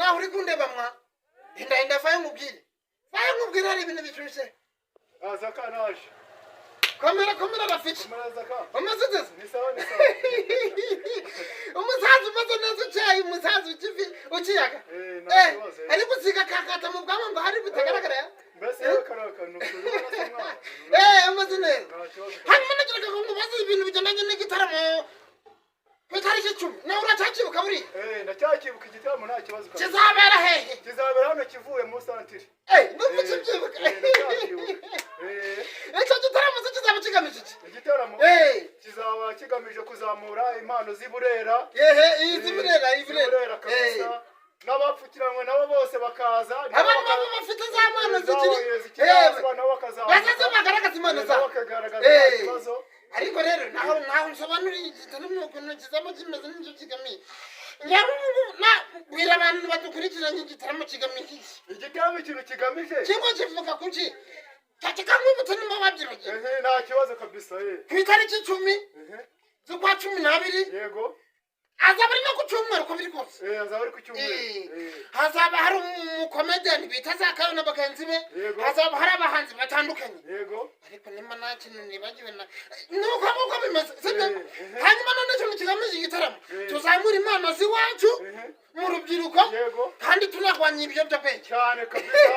mwa uri kundeba mwa inda faye mubwire ari ibintu bicuse Zaka naje komera rafiki Zaka umazeze ni sawa umusaza umaze neza cyayi umusaza ukiyaga ari gusiga kakata mu bwama ngo hari bitagaragara mbese karaka nukuri umaze neza hanyuma nagiraga ngo mubaze ibintu bigendanye n'igitaramo Petari cyo na uracakibuka buri ndacyakibuka igitaramo nta kibazo kizabera hehe kizabera hano kivuye mu santire numvise byibuka icyo gitaramo kizaba kigamije iki igitaramo kizaba kigamije kuzamura impano z'iburera iburera kabisa n'abapfukiranywe nabo bose bakaza abantu baba bafite za mpano zikiri nabo bakazaza bazaze bagaragaza impano zabo bakagaragaza ikibazo ariko rero naho nsobanuriye igitaramo ukuntu kizaba kimeze n'icyo kigamije bwira abantu badukurikiranye igitaramo kigamije iki igitaramo ikintu kigamije cyangwa kivuga kuki kakikamwibutse nimba wabyibagiwe nta kibazo kabisa ku itariki 10 z'ukwa 12 yego azaba ari no ku cyumweru ko biri kose azaba ari ku cyumweru hazaba hari umukomedian bita Zakayo na bagenzi be hazaba hari abahanzi batandukanye yego ariko nimba nta kintu nibagiwe nuko bimeze hanyuma none cyo kigamije igitaramo tuzamura impano ziwacu mu rubyiruko kandi tunagwanya ibiyobyabwenge cyane kabisa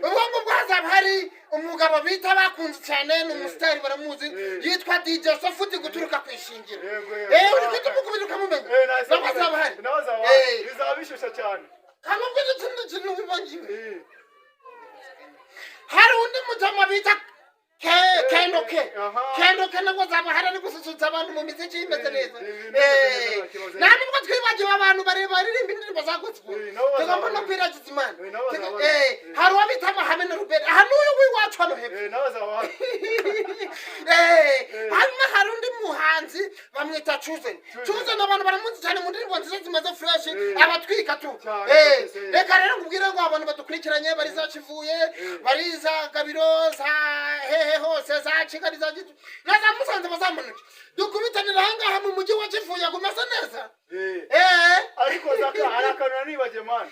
ubwo bwazaba hari umugabo bita bakunze cyane n'umusitari baramuzi yitwa DJ Sofuti guturuka kwishingiro uri kutumukubiruka mumenye n'abazaba hari bizaba bishusha cyane kandi ubwo ikintu bibangiwe hari undi mutama bita Kendoke nabwo zaba hari ari gususurutsa abantu mu miziki imeze neza nta nubwo twibagiwe abantu baririmba indirimbo za gospel tugomba no kwiragiza Imana hari uwo bita Mahame na Rubeni aha n'uyu w'iwacu hano hepfo hanyuma hari undi muhanzi bamwita Chosen abantu baramuzi cyane mu ndirimbo nziza zimaze fresh abatwika tu reka rero ngubwire ngo abantu badukurikiranye bari za Kivuye bari za Gabiro za hose za Kigali za Gitu naza Musanze bazamunuke dukubitanira hangaha mu mujyi wa Kivuye gumeze neza ariko Zaka harakanura nibaje man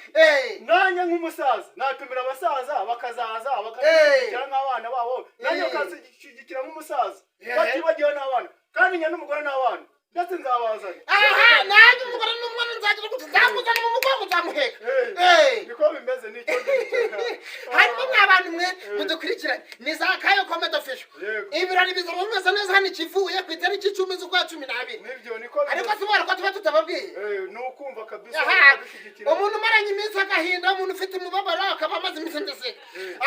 nanya nk'umusaza natumira abasaza bakazaza bakashigikira nk'abana babo nanya kashyigikira nk'umusaza batibagiwe n'abana kandi nya n'umugore n'abana ndetse nzabazana nanjye umugore n'umwana nzagira gute nzamuzana mu mugongo nzamuheka niko bimeze n'icyo hanyuma mw'abantu mwe mudukurikiranye ni Zakayo Comedy Official ibirori bizaba bimeze neza hano Kivuye ku itariki 10 z'ukwa 12 nibyo niko ariko sibara ko tuba tutababwiye nukumva kabisa umuntu maranye iminsi agahinda umuntu ufite umubabaro akaba amaze iminsi ndetse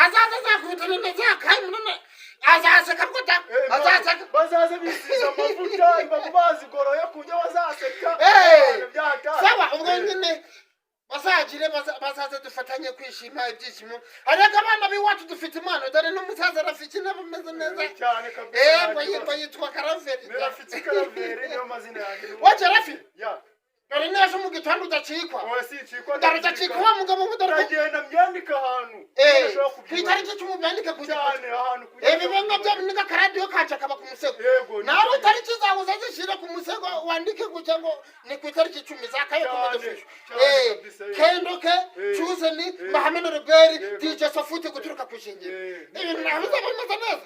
azaza zakubitana na Zakayo azaseka bwota azaseka bazaze bisiza amavuta imbavu bazigoroye kujya bazaseka sawa ubwo nyine bazaze dufatanye kwishima ibyishimo ariko abana biwacu dufite impano dore n'umusaza Rafiki nabo meze neza cyane kabisa yitwa Karaveri Karaveri niyo mazina yanjye wacha Rafiki dore neza mu gitondo udacikwa udacikwa wa mugabo udagenda myandika ahantu ku itariki 10 byandika cyane ahantu bibenga bya niga karadiyo kaca kaba ku musego nawe itariki zawe uzazishira ku musego wandike kugira ngo ni ku itariki 10 Zakayo Comedy Official Kendoke Chosen Mahame na Rubeni DJ Sofuti guturuka kwishingiro ibintu nabize bimeze neza